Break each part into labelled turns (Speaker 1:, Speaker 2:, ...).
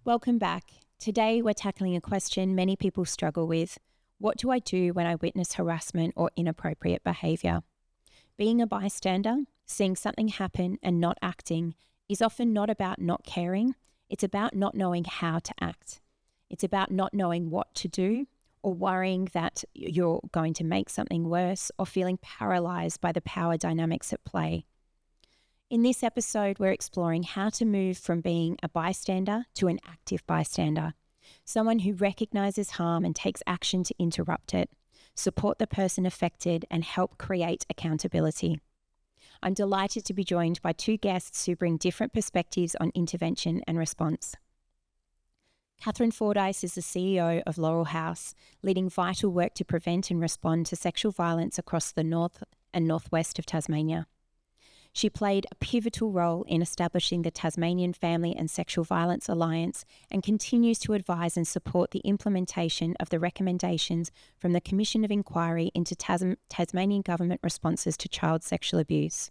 Speaker 1: Welcome back. Today we're tackling a question many people struggle with. What do I do when I witness harassment or inappropriate behaviour? Being a bystander, seeing something happen and not acting, is often not about not caring. It's about not knowing how to act. It's about not knowing what to do or worrying that you're going to make something worse or feeling paralysed by the power dynamics at play. In this episode, we're exploring how to move from being a bystander to an active bystander, someone who recognises harm and takes action to interrupt it, support the person affected, and help create accountability. I'm delighted to be joined by two guests who bring different perspectives on intervention and response. Kathryn Fordyce is the CEO of Laurel House, leading vital work to prevent and respond to sexual violence across the north and northwest of Tasmania. She played a pivotal role in establishing the Tasmanian Family and Sexual Violence Alliance and continues to advise and support the implementation of the recommendations from the Commission of Inquiry into Tasmanian Government responses to child sexual abuse.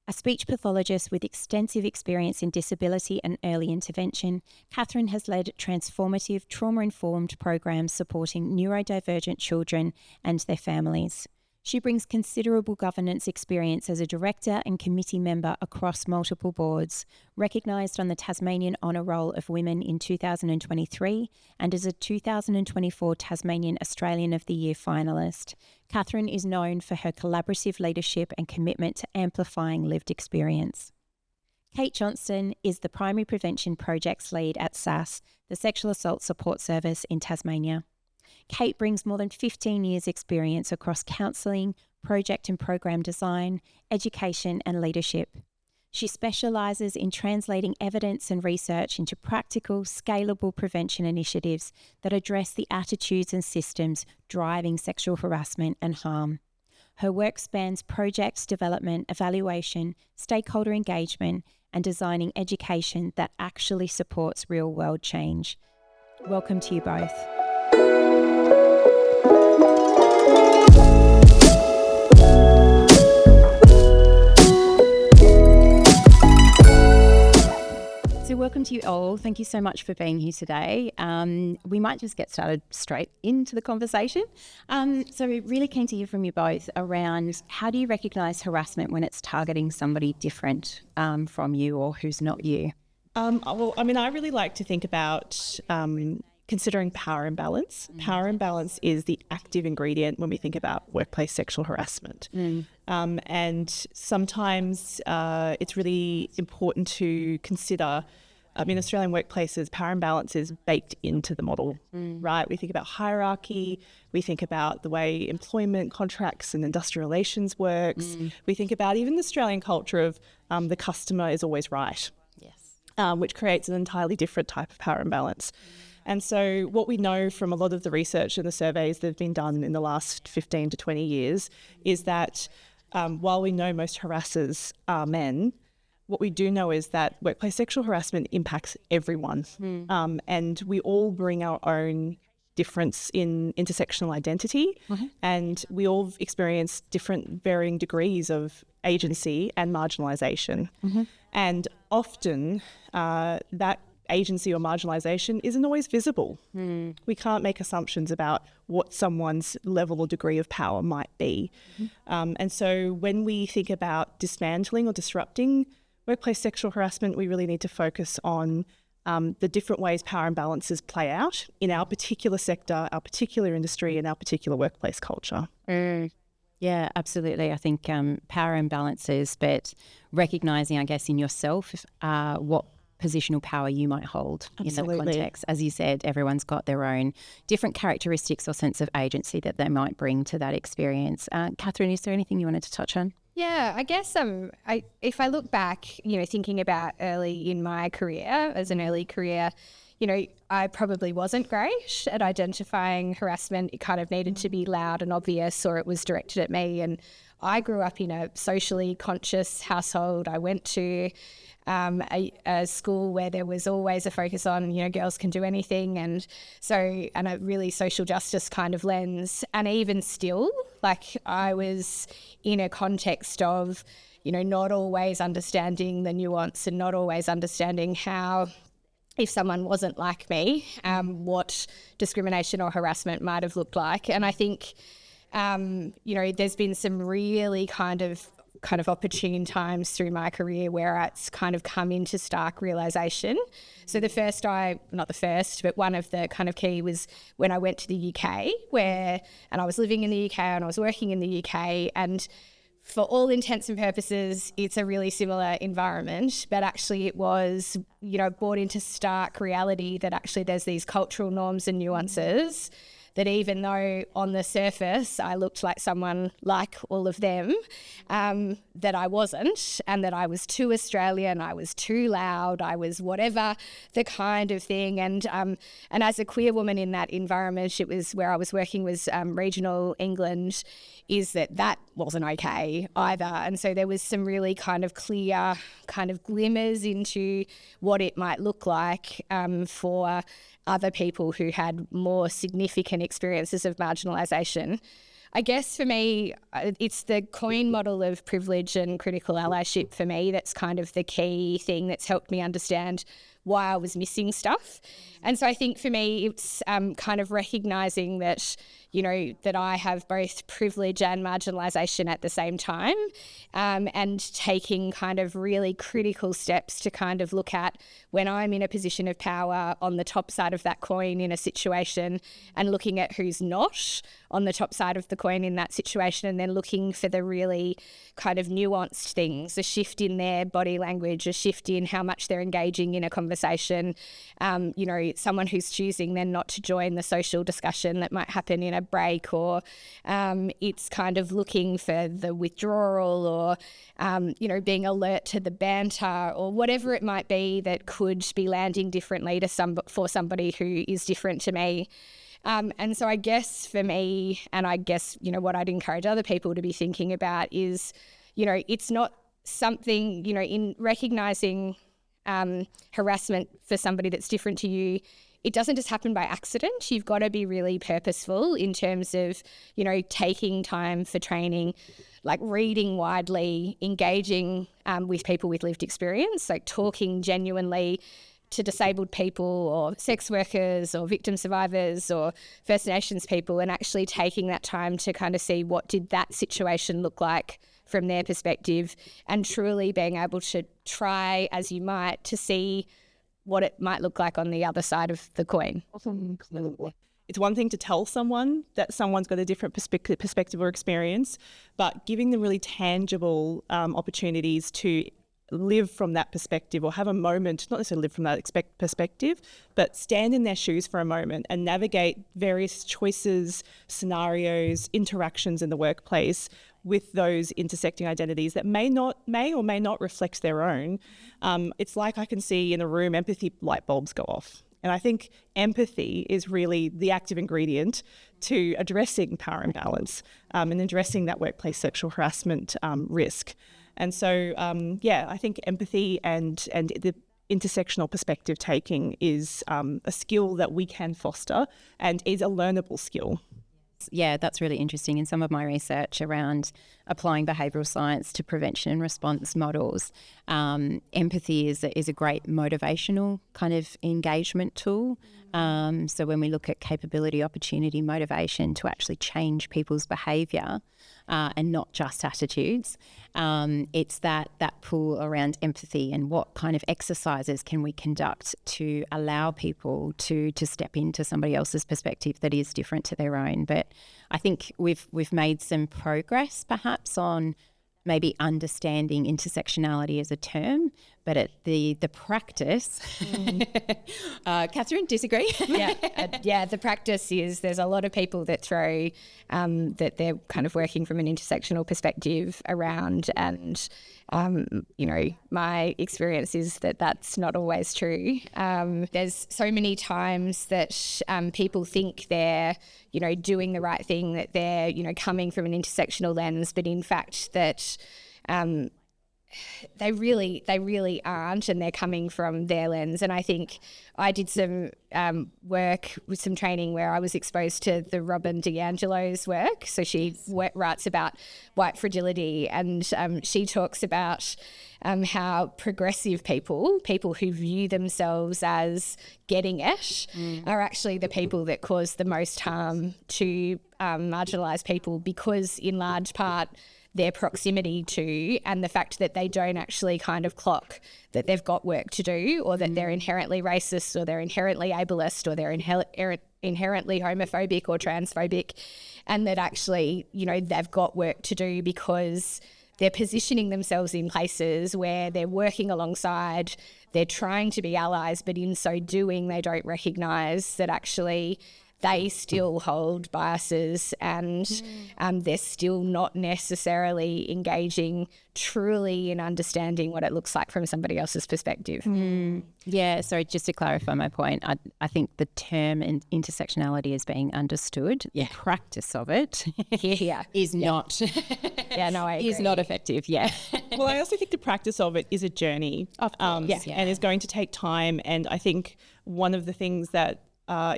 Speaker 1: A speech pathologist with extensive experience in disability and early intervention, Kathryn has led transformative trauma-informed programs supporting neurodivergent children and their families. She brings considerable governance experience as a director and committee member across multiple boards, recognised on the Tasmanian Honour Roll of Women in 2023 and as a 2024 Tasmanian Australian of the Year finalist. Kathryn is known for her collaborative leadership and commitment to amplifying lived experience. Kate Johnstone is the Primary Prevention Projects Lead at SAS, the Sexual Assault Support Service in Tasmania. Kate brings more than 15 years' experience across counselling, project and program design, education and leadership. She specialises in translating evidence and research into practical, scalable prevention initiatives that address the attitudes and systems driving sexual harassment and harm. Her work spans project development, evaluation, stakeholder engagement, and designing education that actually supports real-world change. Welcome to you both. So welcome to you all. Thank you so much for being here today. We might just get started straight into the conversation. So we're really keen to hear from you both around how do you recognise harassment when it's targeting somebody different from you or who's not you?
Speaker 2: I really like to think about considering power imbalance. Power imbalance is the active ingredient when we think about workplace sexual harassment. And sometimes it's really important to consider, in Australian workplaces, power imbalance is baked into the model, right? We think about hierarchy, we think about the way employment contracts and industrial relations works. We think about even the Australian culture of the customer is always right, which creates an entirely different type of power imbalance. And so what we know from a lot of the research and the surveys that have been done in the last 15 to 20 years is that while we know most harassers are men, what we do know is that workplace sexual harassment impacts everyone. And we all bring our own difference in intersectional identity, and we all experience different varying degrees of agency and marginalisation. And often that agency or marginalisation isn't always visible. We can't make assumptions about what someone's level or degree of power might be. And so when we think about dismantling or disrupting workplace sexual harassment, we really need to focus on the different ways power imbalances play out in our particular sector, our particular industry, and our particular workplace culture.
Speaker 1: Yeah, absolutely. I think power imbalances, but recognising, I guess, in yourself what positional power you might hold in that context. As you said, everyone's got their own different characteristics or sense of agency that they might bring to that experience. Kathryn, is there anything you wanted to touch on?
Speaker 3: Yeah, I guess if I look back, thinking about early in my career, as an early career, I probably wasn't great at identifying harassment. It kind of needed to be loud and obvious, or it was directed at me. And I grew up in a socially conscious household. I went to a school where there was always a focus on, girls can do anything. And a really social justice kind of lens. And even still, I was in a context of, not always understanding the nuance and not always understanding how if someone wasn't like me, what discrimination or harassment might have looked like. And I think, there's been some really kind of opportune times through my career where it's kind of come into stark realisation. So one of the kind of key was when I went to the UK and I was living in the UK and I was working in the UK, and for all intents and purposes, it's a really similar environment, but actually it was, brought into stark reality that actually there's these cultural norms and nuances that even though on the surface I looked like someone like all of them, that I wasn't, and that I was too Australian, I was too loud, I was whatever the kind of thing. And as a queer woman in that environment, it was where I was working was regional England, is that wasn't okay either. And so there was some really kind of clear kind of glimmers into what it might look like for other people who had more significant experiences of marginalisation. I guess for me, it's the coin model of privilege and critical allyship for me that's kind of the key thing that's helped me understand why I was missing stuff. And so I think for me, it's kind of recognising that, that I have both privilege and marginalisation at the same time, and taking kind of really critical steps to kind of look at when I'm in a position of power on the top side of that coin in a situation, and looking at who's not on the top side of the coin in that situation, and then looking for the really kind of nuanced things, a shift in their body language, a shift in how much they're engaging in a conversation, someone who's choosing then not to join the social discussion that might happen in a break, or it's kind of looking for the withdrawal, or being alert to the banter, or whatever it might be that could be landing differently for somebody who is different to me. And so I guess for me, and I guess, what I'd encourage other people to be thinking about is, it's not something, in recognising harassment for somebody that's different to you, it doesn't just happen by accident. You've got to be really purposeful in terms of, taking time for training, like reading widely, engaging with people with lived experience, like talking genuinely to disabled people or sex workers or victim survivors or First Nations people, and actually taking that time to kind of see what did that situation look like from their perspective, and truly being able to try as you might to see what it might look like on the other side of the coin.
Speaker 2: It's one thing to tell someone that someone's got a different perspective or experience, but giving them really tangible opportunities to live from that perspective, or have a moment, not necessarily live from that perspective, but stand in their shoes for a moment and navigate various choices, scenarios, interactions in the workplace with those intersecting identities that may or may not reflect their own. It's like I can see in a room empathy light bulbs go off. And I think empathy is really the active ingredient to addressing power imbalance and addressing that workplace sexual harassment risk. And so, I think empathy and the intersectional perspective taking is a skill that we can foster and is a learnable skill.
Speaker 1: Yeah, that's really interesting. In some of my research around applying behavioural science to prevention and response models, empathy is a great motivational kind of engagement tool. So when we look at capability, opportunity, motivation to actually change people's behaviour and not just attitudes, it's that pull around empathy and what kind of exercises can we conduct to allow people to step into somebody else's perspective that is different to their own. But I think we've made some progress perhaps on maybe understanding intersectionality as a term, but at the practice, Kathryn, disagree?
Speaker 3: The practice is there's a lot of people that throw that they're kind of working from an intersectional perspective around, and my experience is that that's not always true. There's so many times that people think they're doing the right thing, that they're coming from an intersectional lens, but in fact that they really aren't, and they're coming from their lens. And I think I did some work with some training where I was exposed to the Robyn D'Angelo's work. So she writes about white fragility, and she talks about how progressive people who view themselves as getting it are actually the people that cause the most harm to marginalised people, because in large part their proximity to, and the fact that they don't actually kind of clock that they've got work to do, or that they're inherently racist, or they're inherently ableist, or they're inherently homophobic or transphobic, and that actually, you know, they've got work to do because they're positioning themselves in places where they're working alongside, they're trying to be allies, but in so doing they don't recognise that actually they still hold biases, and they're still not necessarily engaging truly in understanding what it looks like from somebody else's perspective.
Speaker 1: Yeah, so just to clarify my point, I think the term intersectionality is being understood. The practice of it is not
Speaker 3: I agree.
Speaker 1: is not effective.
Speaker 2: Well, I also think the practice of it is a journey,
Speaker 1: Of course,
Speaker 2: and is going to take time. And I think one of the things that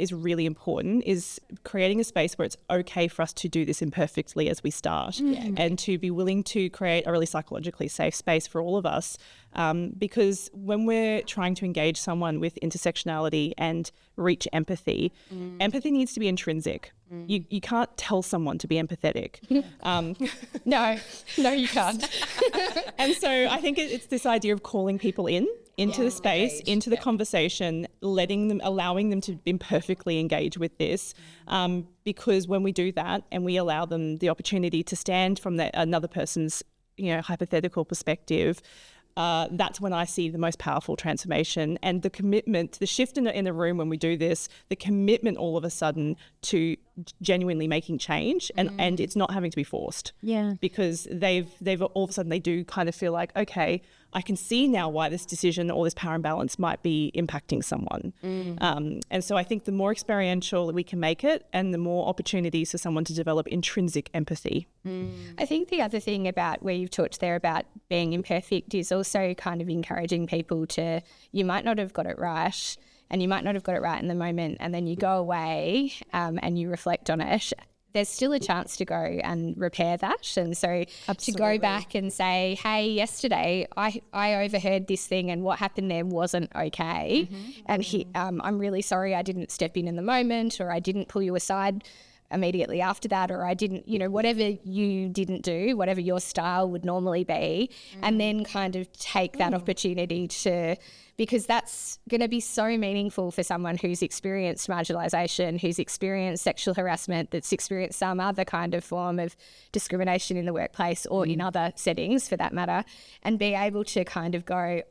Speaker 2: is really important is creating a space where it's okay for us to do this imperfectly as we start, and to be willing to create a really psychologically safe space for all of us, because when we're trying to engage someone with intersectionality and reach empathy, empathy needs to be intrinsic. You can't tell someone to be empathetic.
Speaker 3: No, you can't.
Speaker 2: And so I think it's this idea of calling people into the space, into the conversation, allowing them to imperfectly engage with this, because when we do that and we allow them the opportunity to stand from another person's, hypothetical perspective, that's when I see the most powerful transformation, and the commitment, the shift in the room when we do this, the commitment all of a sudden to genuinely making change, and it's not having to be forced.
Speaker 1: Yeah.
Speaker 2: Because they've all of a sudden they do kind of feel like, okay, I can see now why this decision or this power imbalance might be impacting someone. And so I think the more experiential we can make it, and the more opportunities for someone to develop intrinsic empathy.
Speaker 3: I think the other thing about where you've talked there about being imperfect is also kind of encouraging people to, you might not have got it right, and you might not have got it right in the moment, and then you go away and you reflect on it. There's still a chance to go and repair that. And so to go back and say, hey, yesterday I overheard this thing, and what happened there wasn't okay. And I'm really sorry I didn't step in the moment, or I didn't pull you aside immediately after that, or I didn't, whatever you didn't do, whatever your style would normally be, and then kind of take that opportunity to, because that's going to be so meaningful for someone who's experienced marginalisation, who's experienced sexual harassment, that's experienced some other kind of form of discrimination in the workplace or in other settings for that matter, and be able to kind of go,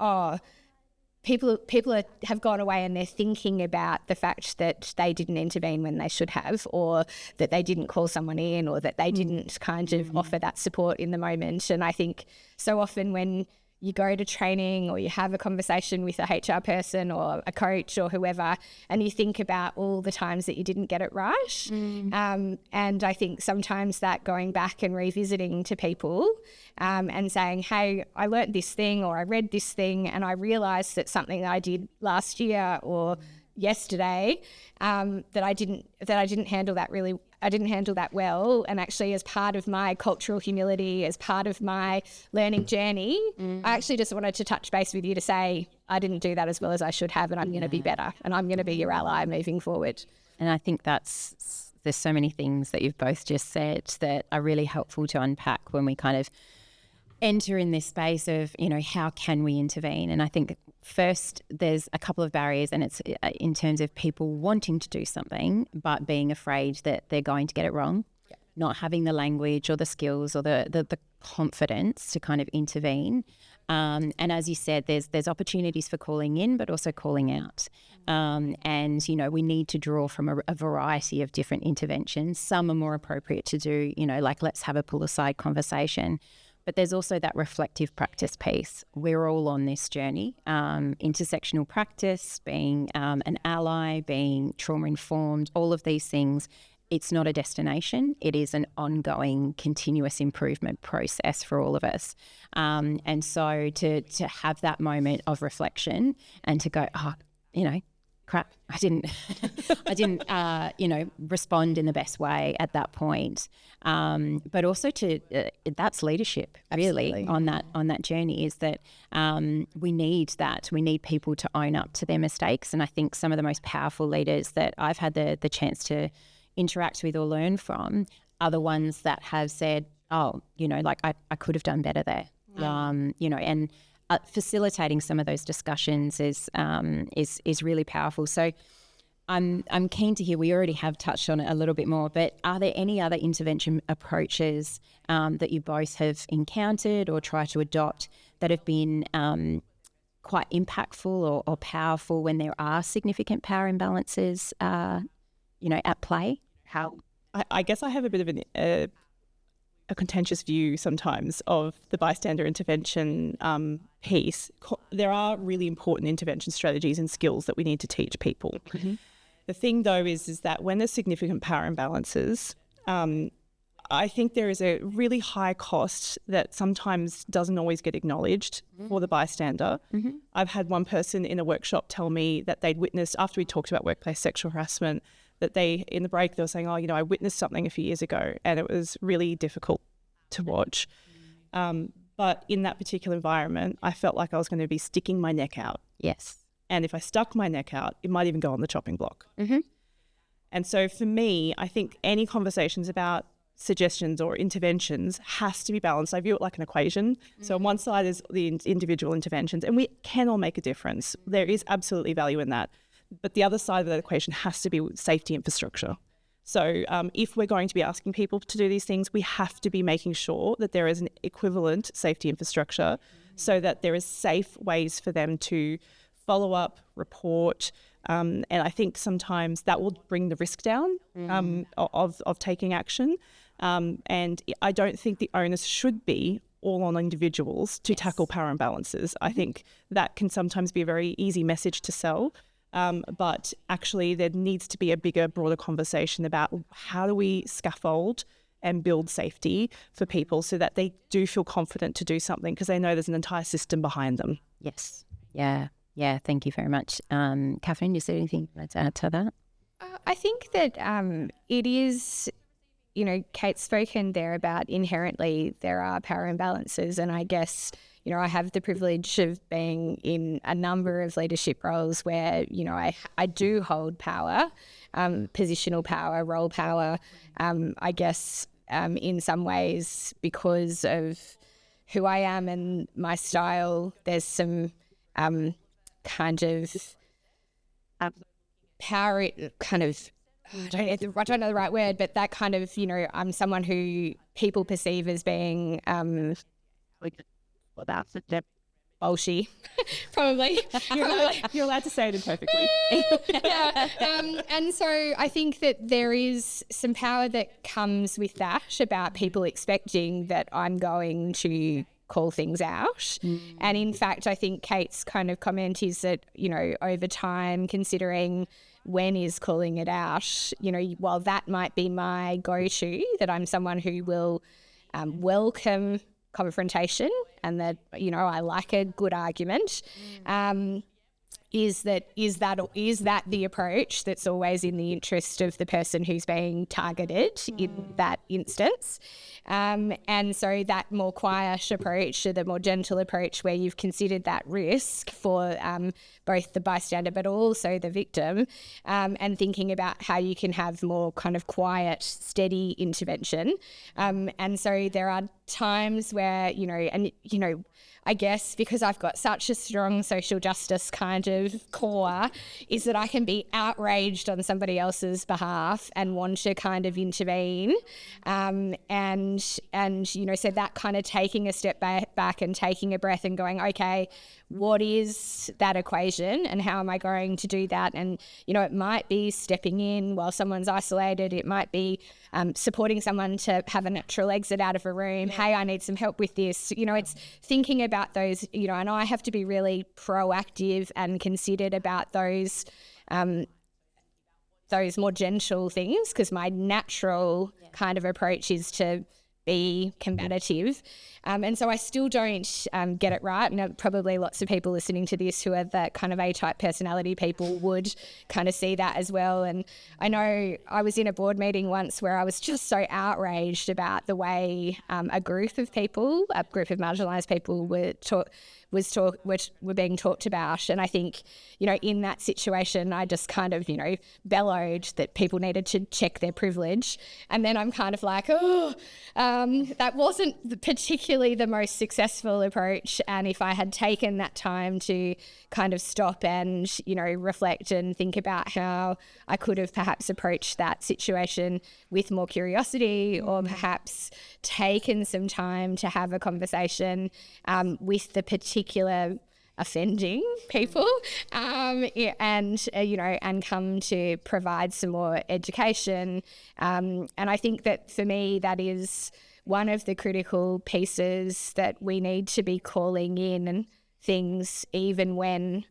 Speaker 3: people have gone away and they're thinking about the fact that they didn't intervene when they should have, or that they didn't call someone in, or that they didn't kind of offer that support in the moment. And I think so often when you go to training or you have a conversation with a HR person or a coach or whoever, and you think about all the times that you didn't get it right. And I think sometimes that going back and revisiting to people and saying, hey, I learnt this thing, or I read this thing, and I realised that something that I did last year or yesterday that I didn't handle that well, and actually as part of my cultural humility, as part of my learning journey, I actually just wanted to touch base with you to say I didn't do that as well as I should have, and I'm going to be better, and I'm going to be your ally moving forward.
Speaker 1: And I think there's so many things that you've both just said that are really helpful to unpack when we kind of enter in this space of, how can we intervene? And I think first there's a couple of barriers, and it's in terms of people wanting to do something but being afraid that they're going to get it wrong, not having the language or the skills or the confidence to kind of intervene. And as you said, there's opportunities for calling in but also calling out. And, we need to draw from a variety of different interventions. Some are more appropriate to do, like let's have a pull-aside conversation. But there's also that reflective practice piece. We're all on this journey. Intersectional practice, being an ally, being trauma-informed, all of these things it's not a destination. It is an ongoing, continuous improvement process for all of us. And so to have that moment of reflection and to go, crap, I didn't respond in the best way at that point. But also that's leadership really.
Speaker 2: Absolutely.
Speaker 1: on that journey, is that we need that. We need people to own up to their mistakes. And I think some of the most powerful leaders that I've had the chance to interact with or learn from are the ones that have said, I could have done better there. And facilitating some of those discussions is really powerful. So I'm keen to hear, we already have touched on it a little bit more, but are there any other intervention approaches that you both have encountered or try to adopt that have been quite impactful or powerful when there are significant power imbalances at play?
Speaker 2: I guess I have a bit of a contentious view sometimes of the bystander intervention piece. There are really important intervention strategies and skills that we need to teach people.
Speaker 1: Mm-hmm.
Speaker 2: The thing, though, is that when there's significant power imbalances, I think there is a really high cost that sometimes doesn't always get acknowledged for the bystander.
Speaker 1: Mm-hmm.
Speaker 2: I've had one person in a workshop tell me that they'd witnessed, after we talked about workplace sexual harassment, that in the break, they were saying, I witnessed something a few years ago and it was really difficult to watch. But in that particular environment, I felt like I was going to be sticking my neck out.
Speaker 1: Yes.
Speaker 2: And if I stuck my neck out, it might even go on the chopping block.
Speaker 1: Mm-hmm.
Speaker 2: And so for me, I think any conversations about suggestions or interventions has to be balanced. I view it like an equation. Mm-hmm. So on one side is the individual interventions, and we can all make a difference. There is absolutely value in that. But the other side of that equation has to be safety infrastructure. So if we're going to be asking people to do these things, we have to be making sure that there is an equivalent safety infrastructure so that there is safe ways for them to follow up, report, and I think sometimes that will bring the risk down of taking action. And I don't think the onus should be all on individuals to tackle power imbalances. I think that can sometimes be a very easy message to sell. But actually there needs to be a bigger, broader conversation about how do we scaffold and build safety for people so that they do feel confident to do something because they know there's an entire system behind them.
Speaker 1: Yes. Yeah. Thank you very much. Kathryn, is there anything you'd like to add to that?
Speaker 3: I think that it is, Kate's spoken there about inherently there are power imbalances, and I guess I have the privilege of being in a number of leadership roles where, I do hold power, positional power, role power, I guess in some ways because of who I am and my style. There's some kind of power, kind of, I don't know the right word, but that kind of, I'm someone who people perceive as being bolshy, probably.
Speaker 2: You're allowed to say it imperfectly.
Speaker 3: And so I think that there is some power that comes with that about people expecting that I'm going to call things out. And in fact, I think Kate's kind of comment is that, over time, considering when is calling it out, while that might be my go-to, that I'm someone who will welcome confrontation and that, I like a good argument, is that the approach that's always in the interest of the person who's being targeted in that instance. And so that more quiet approach, or the more gentle approach where you've considered that risk for both the bystander but also the victim, and thinking about how you can have more kind of quiet, steady intervention. And so there are times where, I guess because I've got such a strong social justice kind of core, is that I can be outraged on somebody else's behalf and want to kind of intervene. And so that kind of taking a step back and taking a breath and going, okay, what is that equation and how am I going to do that? And, it might be stepping in while someone's isolated. It might be supporting someone to have a natural exit out of a room. Hey, I need some help with this. It's thinking about those, and I have to be really proactive and considered about those those more gentle things, because my natural kind of approach is to be combative. And so I still don't get it right. And probably lots of people listening to this who are that kind of A-type personality people would kind of see that as well. And I know I was in a board meeting once where I was just so outraged about the way a group of marginalised people were being talked about. And I think, in that situation, I just kind of, bellowed that people needed to check their privilege. And then I'm kind of like, that wasn't particularly the most successful approach. And if I had taken that time to kind of stop and, reflect and think about how I could have perhaps approached that situation with more curiosity, or perhaps taken some time to have a conversation with the particular offending people, and come to provide some more education. And I think that for me, that is one of the critical pieces, that we need to be calling in things even when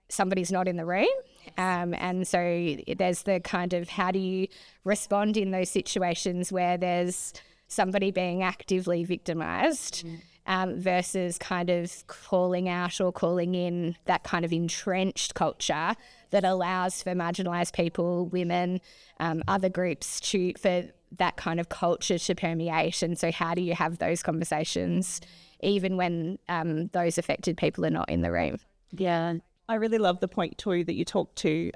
Speaker 3: somebody's not in the room. And so there's the kind of, how do you respond in those situations where there's somebody being actively victimised, versus kind of calling out or calling in that kind of entrenched culture that allows for marginalised people, women, other groups for that kind of culture to permeate. And so how do you have those conversations even when those affected people are not in the room?
Speaker 2: Yeah. I really love the point too that you talked to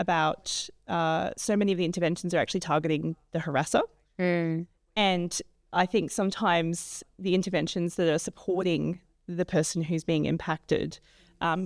Speaker 2: about so many of the interventions are actually targeting the harasser. And I think sometimes the interventions that are supporting the person who's being impacted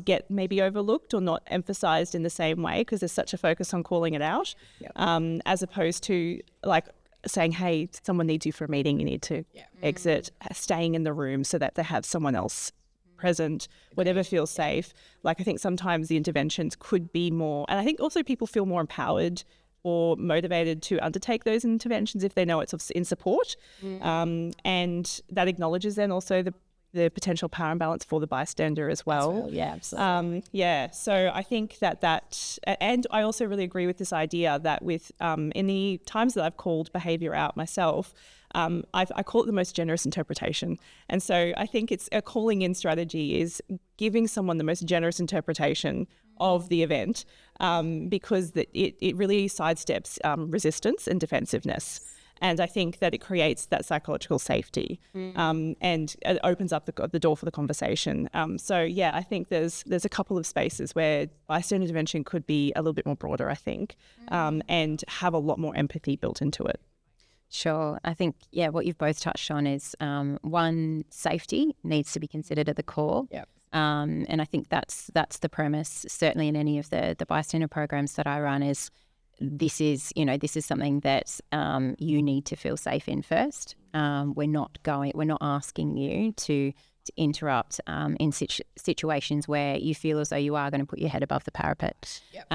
Speaker 2: get maybe overlooked or not emphasised in the same way, because there's such a focus on calling it out, as opposed to like saying, hey, someone needs you for a meeting, you need to exit, staying in the room so that they have someone else present, whatever feels safe. Like, I think sometimes the interventions could be more, and I think also people feel more empowered or motivated to undertake those interventions if they know it's in support. And that acknowledges then also the potential power imbalance for the bystander as well.
Speaker 3: Yeah, absolutely.
Speaker 2: So I think that, and I also really agree with this idea that with, in the times that I've called behaviour out myself, I call it the most generous interpretation. And so I think it's a calling in strategy is giving someone the most generous interpretation of the event, because it really sidesteps resistance and defensiveness. And I think that it creates that psychological safety, and it opens up the door for the conversation. I think there's a couple of spaces where bystander intervention could be a little bit more broader, I think, and have a lot more empathy built into it.
Speaker 1: Sure. I think, what you've both touched on is, one, safety needs to be considered at the core.
Speaker 3: Yep.
Speaker 1: And I think that's the premise, certainly in any of the bystander programs that I run, is this is something that you need to feel safe in first. We're not asking you to interrupt in situations where you feel as though you are going to put your head above the parapet. Yep.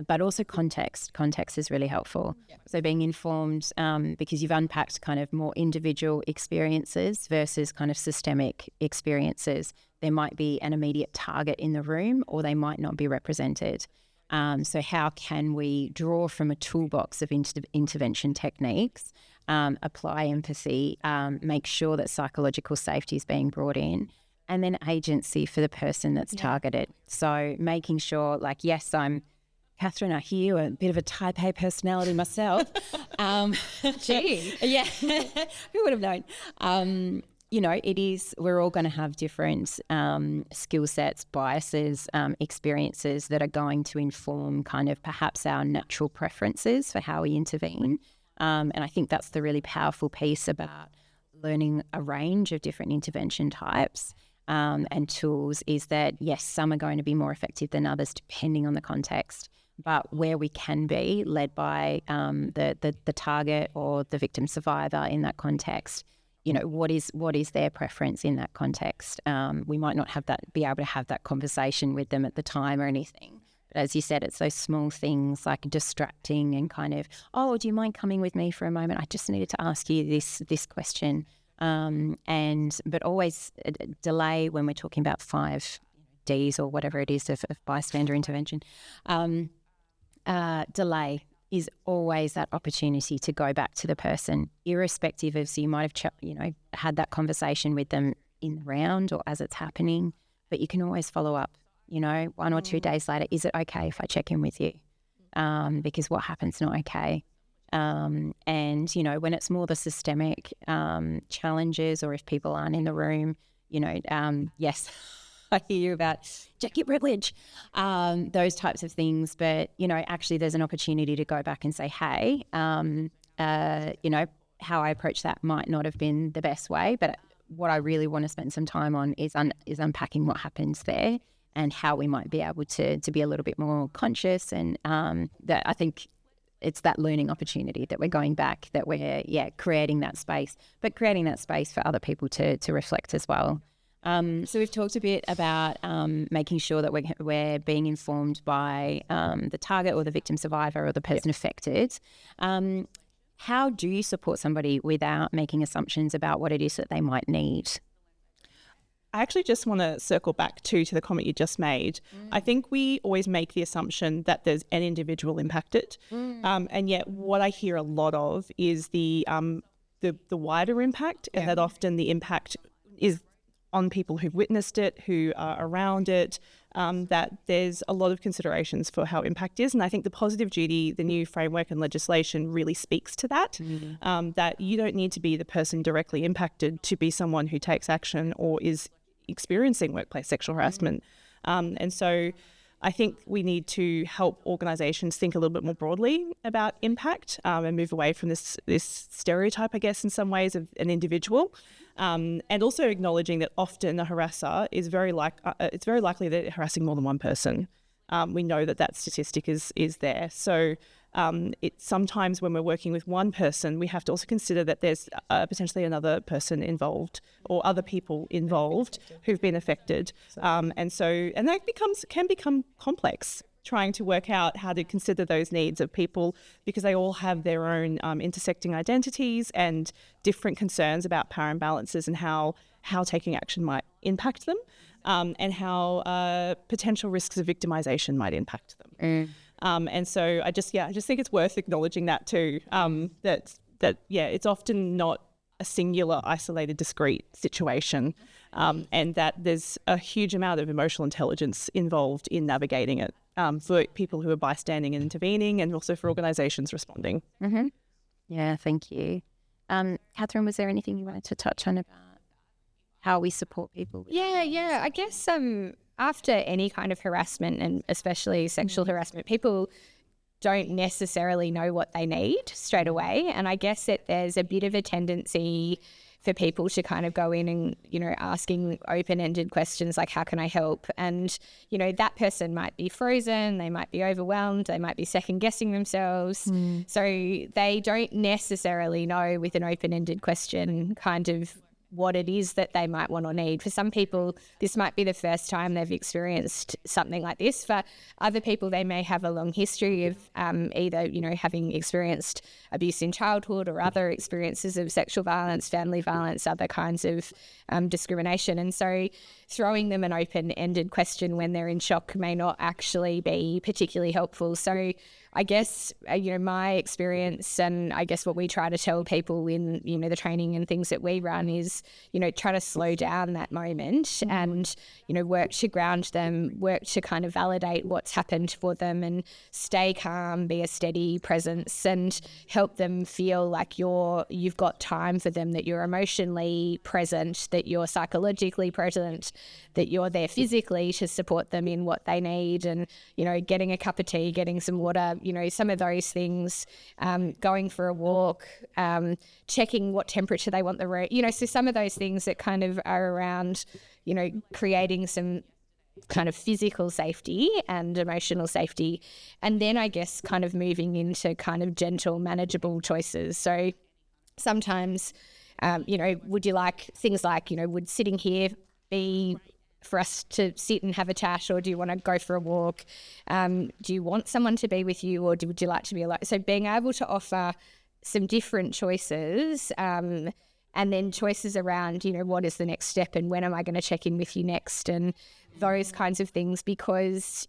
Speaker 1: But also context is really helpful. Yep. So being informed, because you've unpacked kind of more individual experiences versus kind of systemic experiences. There might be an immediate target in the room, or they might not be represented. So how can we draw from a toolbox of intervention techniques, apply empathy, make sure that psychological safety is being brought in, and then agency for the person that's targeted. So making sure, like, yes, I'm Kathryn, I hear a bit of a type A personality myself.
Speaker 3: Gee.
Speaker 1: Yeah, who would have known? We're all going to have different skill sets, biases, experiences that are going to inform kind of perhaps our natural preferences for how we intervene. And I think that's the really powerful piece about learning a range of different intervention types and tools, is that, yes, some are going to be more effective than others depending on the context. But where we can be led by the target or the victim survivor in that context, what is their preference in that context? We might not be able to have that conversation with them at the time or anything. But as you said, it's those small things like distracting and kind of, oh, do you mind coming with me for a moment? I just needed to ask you this question. But always delay when we're talking about 5 Ds or whatever it is of bystander intervention. delay is always that opportunity to go back to the person, irrespective of, so you might have, had that conversation with them in the round or as it's happening, but you can always follow up, 1 or 2 days later. Is it okay if I check in with you? Because what happens not okay. And, when it's more the systemic challenges, or if people aren't in the room, yes, I hear you about check your privilege, those types of things. But, actually there's an opportunity to go back and say, hey, how I approach that might not have been the best way, but what I really want to spend some time on is unpacking what happens there and how we might be able to be a little bit more conscious. And that I think it's that learning opportunity that we're going back, that we're, creating that space, but creating that space for other people to reflect as well. So we've talked a bit about making sure that we're being informed by the target or the victim survivor or the person affected. How do you support somebody without making assumptions about what it is that they might need?
Speaker 2: I actually just want to circle back to the comment you just made. I think we always make the assumption that there's an individual impacted, and yet what I hear a lot of is the wider impact, and that often the impact is on people who've witnessed it, who are around it, that there's a lot of considerations for how impact is. And I think the positive duty, the new framework and legislation really speaks to that, that you don't need to be the person directly impacted to be someone who takes action or is experiencing workplace sexual harassment. And so I think we need to help organisations think a little bit more broadly about impact, and move away from this stereotype, I guess, in some ways, of an individual, and also acknowledging that often a harasser is it's very likely that they're harassing more than one person. We know that statistic is there. So sometimes when we're working with one person, we have to also consider that there's potentially another person involved or other people involved who've been affected. And that can become complex, trying to work out how to consider those needs of people, because they all have their own intersecting identities and different concerns about power imbalances and how taking action might impact them, and how potential risks of victimization might impact them. And so I just think it's worth acknowledging that too, that it's often not a singular, isolated, discrete situation, and that there's a huge amount of emotional intelligence involved in navigating it, for people who are bystanding and intervening, and also for organisations responding.
Speaker 1: Mm-hmm. Yeah, thank you. Kathryn, was there anything you wanted to touch on about how we support people?
Speaker 3: Yeah. I guess after any kind of harassment, and especially sexual harassment, people don't necessarily know what they need straight away. And I guess that there's a bit of a tendency for people to kind of go in and, asking open-ended questions like, how can I help? And, that person might be frozen, they might be overwhelmed, they might be second-guessing themselves. So they don't necessarily know with an open-ended question kind of what it is that they might want or need. For some people, this might be the first time they've experienced something like this. For other people, they may have a long history of either, having experienced abuse in childhood or other experiences of sexual violence, family violence, other kinds of discrimination. And so throwing them an open-ended question when they're in shock may not actually be particularly helpful. So I guess, my experience, and I guess what we try to tell people in, the training and things that we run is, try to slow down that moment and, work to ground them, work to kind of validate what's happened for them and stay calm, be a steady presence and help them feel like you've got time for them, that you're emotionally present, that you're psychologically present, that you're there physically to support them in what they need, and, getting a cup of tea, getting some water, some of those things, going for a walk, checking what temperature they want the room, so some of those things that kind of are around, creating some kind of physical safety and emotional safety. And then I guess kind of moving into kind of gentle, manageable choices. So sometimes, would you like things like, would sitting here be for us to sit and have a chat, or do you want to go for a walk? Do you want someone to be with you, or would you like to be alone? So being able to offer some different choices, and then choices around, what is the next step and when am I going to check in with you next, and those kinds of things, because,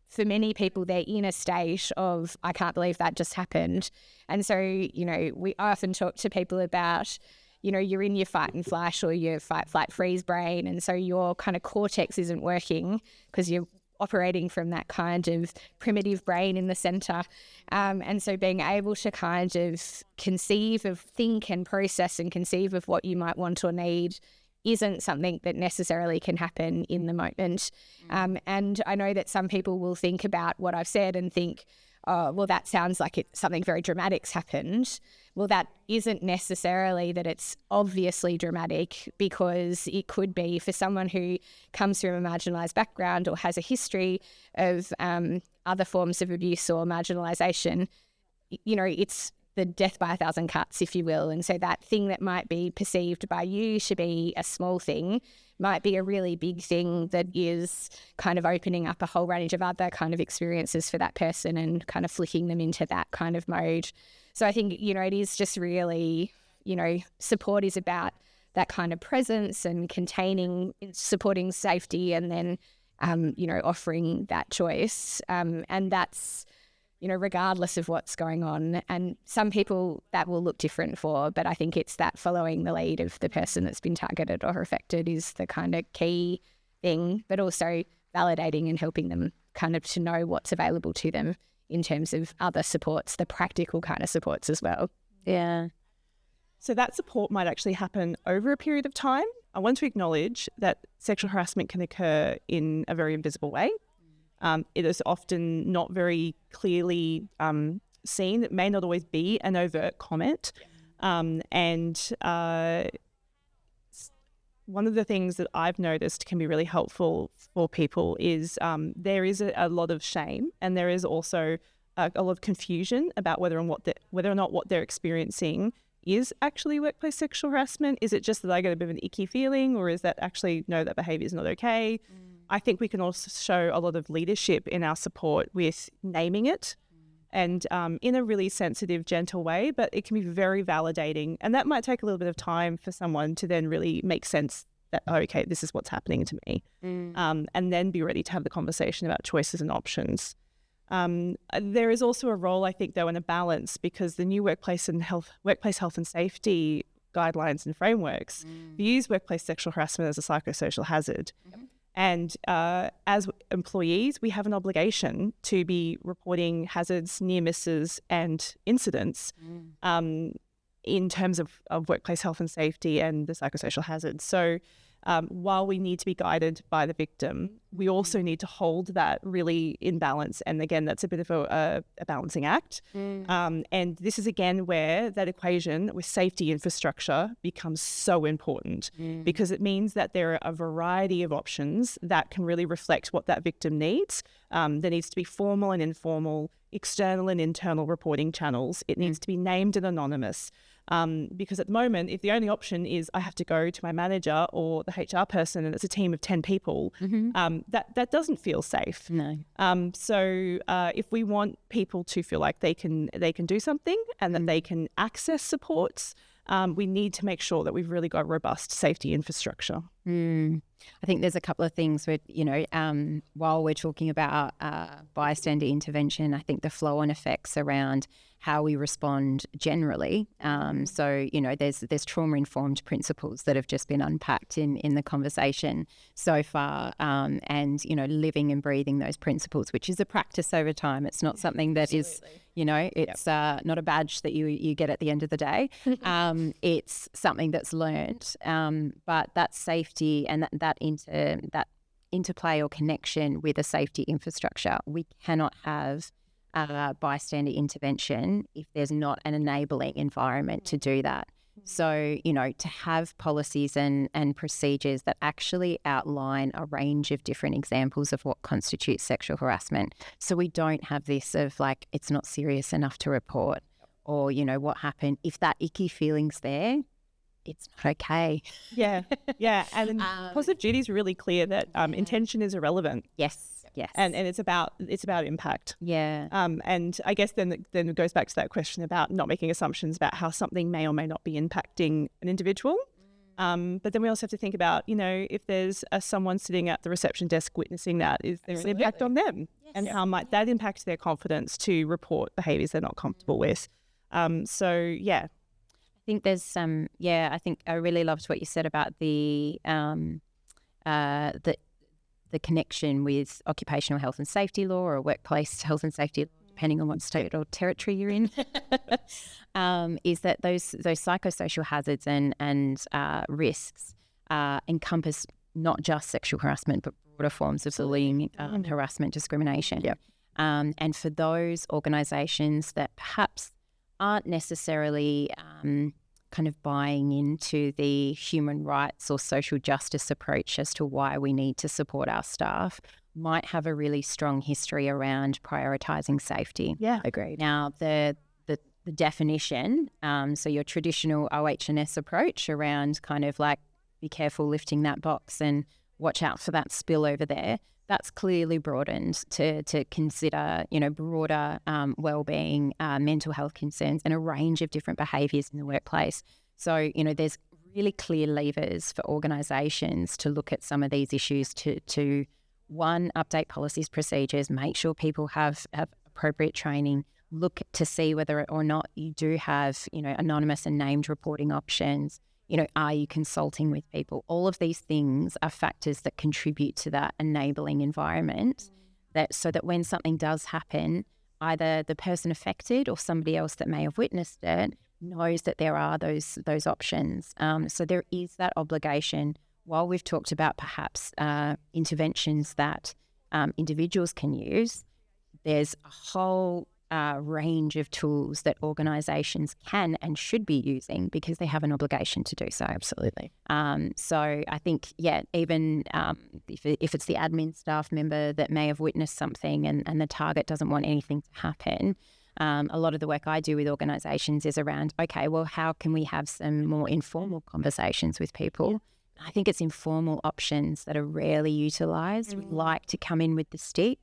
Speaker 3: for many people, they're in a state of, I can't believe that just happened. And so, we often talk to people about, you're in your fight and flight or your fight, flight, freeze brain. And so your kind of cortex isn't working because you're operating from that kind of primitive brain in the center. And so being able to kind of think and process and conceive of what you might want or need isn't something that necessarily can happen in the moment. And I know that some people will think about what I've said and think, oh, well, that sounds like something very dramatic's happened. Well, that isn't necessarily that it's obviously dramatic, because it could be for someone who comes from a marginalised background or has a history of other forms of abuse or marginalisation. It's the death by 1,000 cuts, if you will. And so that thing that might be perceived by you to be a small thing might be a really big thing that is kind of opening up a whole range of other kind of experiences for that person and kind of flicking them into that kind of mode. So I think, it is just really, support is about that kind of presence and supporting safety, and then, offering that choice. And that's, regardless of what's going on. And some people that will look different for, but I think it's that following the lead of the person that's been targeted or affected is the kind of key thing, but also validating and helping them kind of to know what's available to them in terms of other supports, the practical kind of supports as well.
Speaker 1: Yeah.
Speaker 2: So that support might actually happen over a period of time. I want to acknowledge that sexual harassment can occur in a very invisible way. It is often not very clearly seen. It may not always be an overt comment. And one of the things that I've noticed can be really helpful for people is there is a lot of shame, and there is also a lot of confusion about whether or not what they're experiencing is actually workplace sexual harassment. Is it just that I get a bit of an icky feeling, or is that actually, no, that behaviour is not okay? I think we can also show a lot of leadership in our support with naming it, and in a really sensitive, gentle way, but it can be very validating. And that might take a little bit of time for someone to then really make sense that, oh, okay, this is what's happening to me, and then be ready to have the conversation about choices and options. There is also a role, I think, though, in a balance, because the new workplace health and safety guidelines and frameworks views workplace sexual harassment as a psychosocial hazard. And as employees, we have an obligation to be reporting hazards, near misses and incidents in terms of workplace health and safety and the psychosocial hazards. So while we need to be guided by the victim, we also need to hold that really in balance. And again, that's a bit of a balancing act. And this is again where that equation with safety infrastructure becomes so important, because it means that there are a variety of options that can really reflect what that victim needs. There needs to be formal and informal, external and internal reporting channels. It needs to be named and anonymous. Because at the moment, if the only option is I have to go to my manager or the HR person and it's a team of 10 people, that doesn't feel safe.
Speaker 1: No.
Speaker 2: So if we want people to feel like they can do something and that they can access supports, we need to make sure that we've really got robust safety infrastructure.
Speaker 1: I think there's a couple of things with, while we're talking about bystander intervention, I think the flow-on effects around how we respond generally. So, there's trauma-informed principles that have just been unpacked in the conversation so far, and, living and breathing those principles, which is a practice over time. It's not something that is, it's not a badge that you get at the end of the day. It's something that's learned, but that safety and that interplay or connection with a safety infrastructure, we cannot have bystander intervention if there's not an enabling environment to do that. So, to have policies and procedures that actually outline a range of different examples of what constitutes sexual harassment. So we don't have this of like, it's not serious enough to report, or, what happened. If that icky feeling's there, it's not okay.
Speaker 2: Yeah. And positive duty is really clear that intention is irrelevant.
Speaker 1: Yes.
Speaker 2: And it's about impact.
Speaker 1: Yeah.
Speaker 2: And I guess then it goes back to that question about not making assumptions about how something may or may not be impacting an individual. But then we also have to think about, if there's someone sitting at the reception desk witnessing that, is there an impact on them? and how might that impact their confidence to report behaviours they're not comfortable with.
Speaker 1: I think there's some, I think I really loved what you said about the connection with occupational health and safety law or workplace health and safety law, depending on what state or territory you're in, is that those psychosocial hazards and risks encompass not just sexual harassment, but broader forms of bullying, harassment, discrimination.
Speaker 2: Yep.
Speaker 1: And for those organisations that perhaps aren't necessarily kind of buying into the human rights or social justice approach as to why we need to support our staff, might have a really strong history around prioritising safety.
Speaker 2: Yeah, agreed.
Speaker 1: Now, the definition, so your traditional OH&S approach around kind of like, be careful lifting that box and watch out for that spill over there, that's clearly broadened to consider, broader well-being, mental health concerns, and a range of different behaviours in the workplace. So, there's really clear levers for organisations to look at some of these issues to one, update policies, procedures, make sure people have appropriate training, look to see whether or not you do have, anonymous and named reporting options. Are you consulting with people? All of these things are factors that contribute to that enabling environment, so that when something does happen, either the person affected or somebody else that may have witnessed it knows that there are those options. So there is that obligation. While we've talked about perhaps interventions that individuals can use, there's a whole range of tools that organisations can and should be using because they have an obligation to do so.
Speaker 2: Absolutely.
Speaker 1: So I think, even if it's the admin staff member that may have witnessed something and the target doesn't want anything to happen, a lot of the work I do with organisations is around, okay, well, how can we have some more informal conversations with people? I think it's informal options that are rarely utilised. We like to come in with the stick.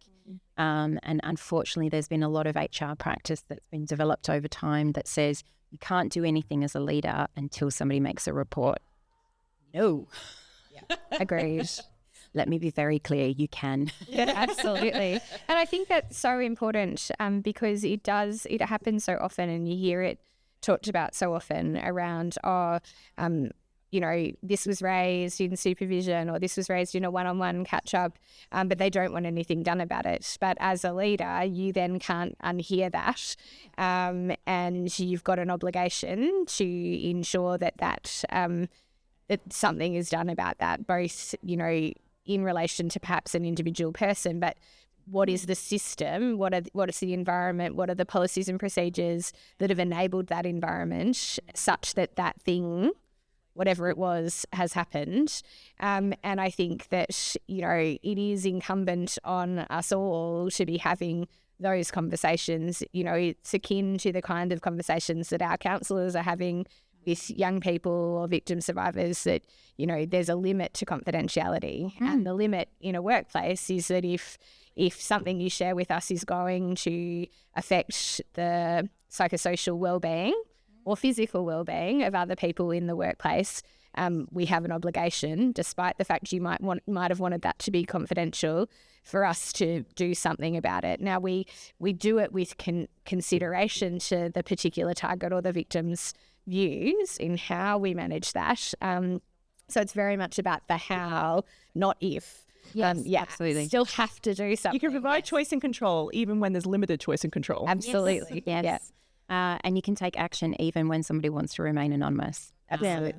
Speaker 1: And unfortunately, there's been a lot of HR practice that's been developed over time that says you can't do anything as a leader until somebody makes a report. No.
Speaker 3: Yeah. Agreed.
Speaker 1: Let me be very clear, you can.
Speaker 3: Yeah, absolutely. And I think that's so important because it happens so often, and you hear it talked about so often around, this was raised in supervision or this was raised in a one-on-one catch-up, but they don't want anything done about it. But as a leader, you then can't unhear that, and you've got an obligation to ensure that something is done about that, both, in relation to perhaps an individual person, but what is the system, what is the environment, what are the policies and procedures that have enabled that environment such that thing, whatever it was, has happened. And I think that, it is incumbent on us all to be having those conversations. It's akin to the kind of conversations that our counsellors are having with young people or victim survivors, that, there's a limit to confidentiality. And the limit in a workplace is that if something you share with us is going to affect the psychosocial well-being or physical well-being of other people in the workplace, we have an obligation, despite the fact you might have wanted that to be confidential, for us to do something about it. Now, we do it with consideration to the particular target or the victim's views in how we manage that. So it's very much about the how, not if.
Speaker 1: Yes, absolutely.
Speaker 3: Still have to do something.
Speaker 2: You can provide choice and control even when there's limited choice and control.
Speaker 3: Absolutely.
Speaker 1: Yes.
Speaker 3: Yeah.
Speaker 1: And you can take action even when somebody wants to remain anonymous.
Speaker 3: Absolutely.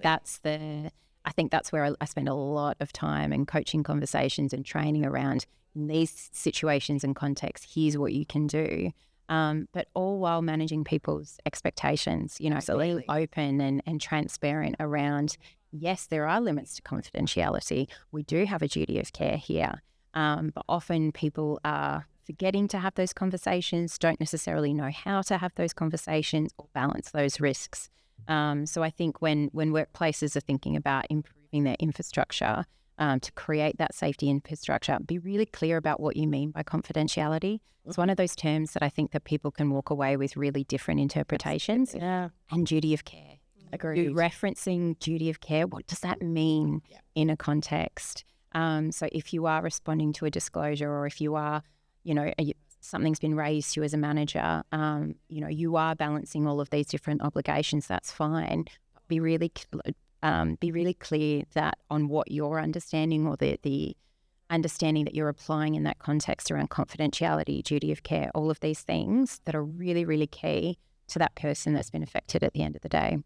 Speaker 1: I think that's where I spend a lot of time in coaching conversations and training around, in these situations and contexts, here's what you can do. But all while managing people's expectations, being open and transparent around, yes, there are limits to confidentiality. We do have a duty of care here. But often people are forgetting to have those conversations, don't necessarily know how to have those conversations or balance those risks. So I think when workplaces are thinking about improving their infrastructure to create that safety infrastructure, be really clear about what you mean by confidentiality. It's one of those terms that I think that people can walk away with really different interpretations.
Speaker 2: Yeah.
Speaker 1: And duty of care.
Speaker 2: Agreed.
Speaker 1: Referencing duty of care, what does that mean in a context? So if you are responding to a disclosure, or if you are something's been raised to you as a manager, you are balancing all of these different obligations. That's fine. Be really clear that on what you're understanding, or the understanding that you're applying in that context around confidentiality, duty of care, all of these things that are really, really key to that person that's been affected at the end of the day.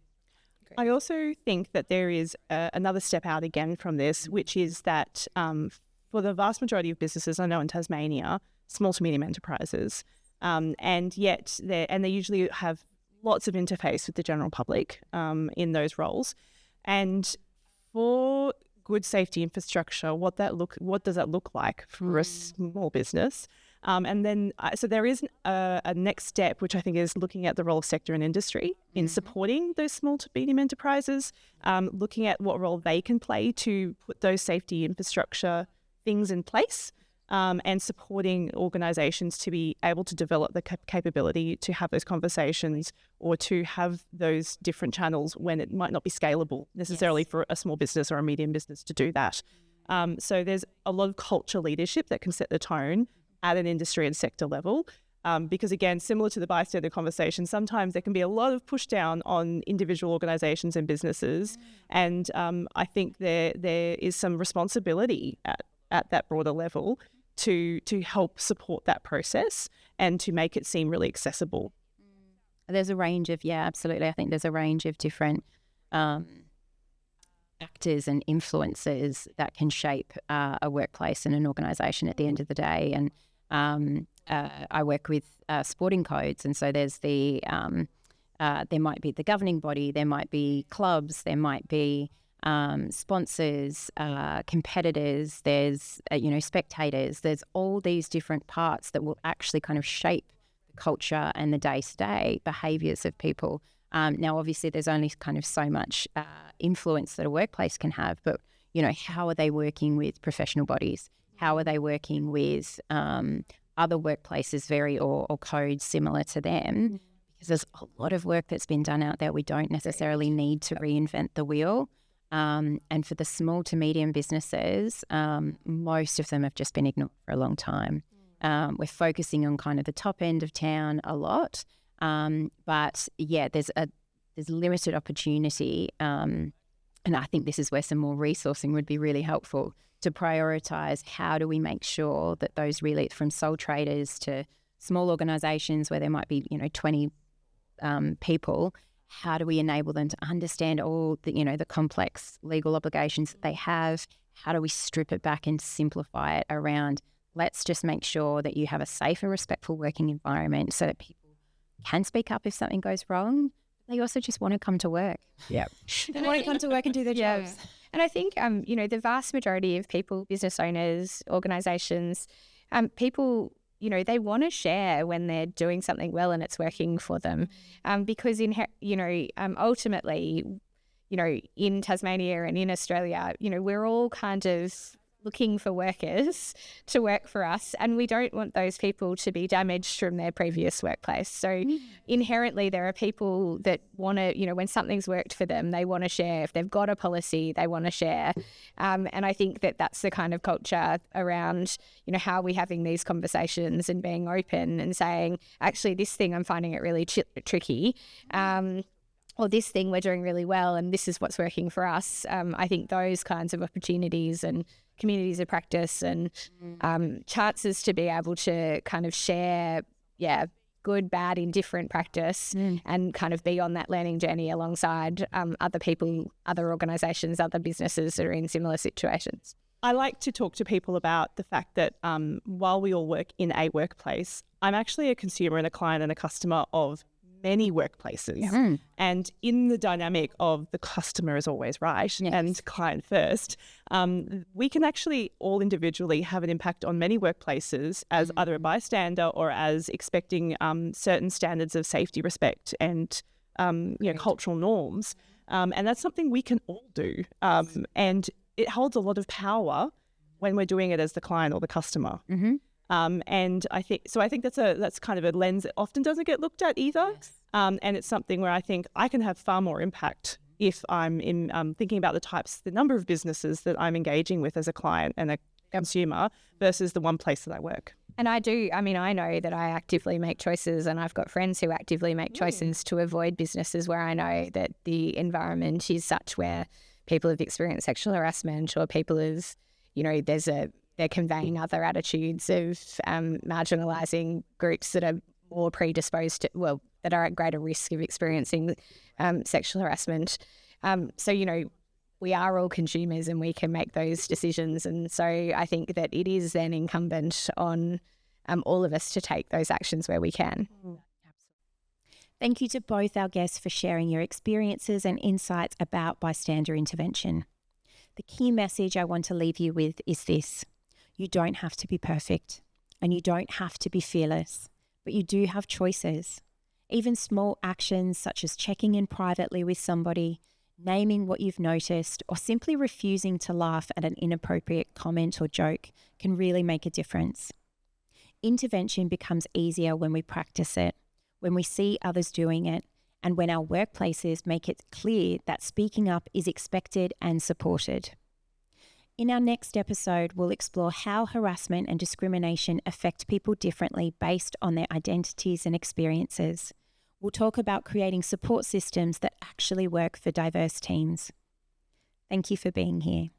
Speaker 2: I also think that there is another step out again from this, which is that for the vast majority of businesses I know in Tasmania, small to medium enterprises, and yet they usually have lots of interface with the general public in those roles. And for good safety infrastructure, what does that look like for a small business? And then, so there is a next step, which I think is looking at the role of sector and industry in supporting those small to medium enterprises, looking at what role they can play to put those safety infrastructure things in place, and supporting organisations to be able to develop the capability to have those conversations or to have those different channels when it might not be scalable necessarily for a small business or a medium business to do that. So there's a lot of culture leadership that can set the tone at an industry and sector level. Because again, similar to the bystander conversation, sometimes there can be a lot of push down on individual organisations and businesses. And I think there is some responsibility at that broader level to help support that process and to make it seem really accessible.
Speaker 1: There's a range of, absolutely. I think there's a range of different actors and influences that can shape a workplace and an organisation at the end of the day. And I work with sporting codes, and so there's there might be the governing body, there might be clubs, there might be sponsors, competitors, there's spectators. There's all these different parts that will actually kind of shape the culture and the day-to-day behaviours of people. Now, obviously, there's only kind of so much influence that a workplace can have, but how are they working with professional bodies? How are they working with other workplaces or codes similar to them? Because there's a lot of work that's been done out there. We don't necessarily need to reinvent the wheel. And for the small to medium businesses, most of them have just been ignored for a long time. We're focusing on kind of the top end of town a lot. But there's limited opportunity. And I think this is where some more resourcing would be really helpful to prioritise how do we make sure that those really, from sole traders to small organisations where there might be 20 people, how do we enable them to understand all the complex legal obligations that they have? How do we strip it back and simplify it around, let's just make sure that you have a safe and respectful working environment so that people can speak up if something goes wrong. They also just want to come to work.
Speaker 4: Yeah.
Speaker 1: They want to come to work and do their jobs.
Speaker 3: And I think, the vast majority of people, business owners, organisations, people, they want to share when they're doing something well and it's working for them. Because, ultimately, in Tasmania and in Australia, we're all kind of looking for workers to work for us, and we don't want those people to be damaged from their previous workplace. So inherently there are people that want to, when something's worked for them, they want to share. If they've got a policy, they want to share. And I think that that's the kind of culture around, how are we having these conversations and being open and saying, actually, this thing, I'm finding it really tricky. Or this thing we're doing really well and this is what's working for us. I think those kinds of opportunities and communities of practice and chances to be able to kind of share, good, bad, indifferent practice and kind of be on that learning journey alongside other people, other organisations, other businesses that are in similar situations.
Speaker 2: I like to talk to people about the fact that while we all work in a workplace, I'm actually a consumer and a client and a customer of many workplaces. And in the dynamic of the customer is always right and client first, we can actually all individually have an impact on many workplaces as either a bystander or as expecting certain standards of safety, respect and cultural norms. And that's something we can all do. And it holds a lot of power when we're doing it as the client or the customer. And I think that's kind of a lens that often doesn't get looked at either. And it's something where I think I can have far more impact if I'm thinking about the number of businesses that I'm engaging with as a client and a consumer versus the one place that I work.
Speaker 3: And I do, I mean, I know that I actively make choices, and I've got friends who actively make choices to avoid businesses where I know that the environment is such where people have experienced sexual harassment, or people have, you know, they're conveying other attitudes of marginalising groups that are more predisposed to, well, that are at greater risk of experiencing sexual harassment. So, you know, we are all consumers and we can make those decisions. And so I think that it is then incumbent on all of us to take those actions where we can.
Speaker 1: Thank you to both our guests for sharing your experiences and insights about bystander intervention. The key message I want to leave you with is this: you don't have to be perfect, and you don't have to be fearless, but you do have choices. Even small actions such as checking in privately with somebody, naming what you've noticed, or simply refusing to laugh at an inappropriate comment or joke can really make a difference. Intervention becomes easier when we practice it, when we see others doing it, and when our workplaces make it clear that speaking up is expected and supported. In our next episode, we'll explore how harassment and discrimination affect people differently based on their identities and experiences. We'll talk about creating support systems that actually work for diverse teams. Thank you for being here.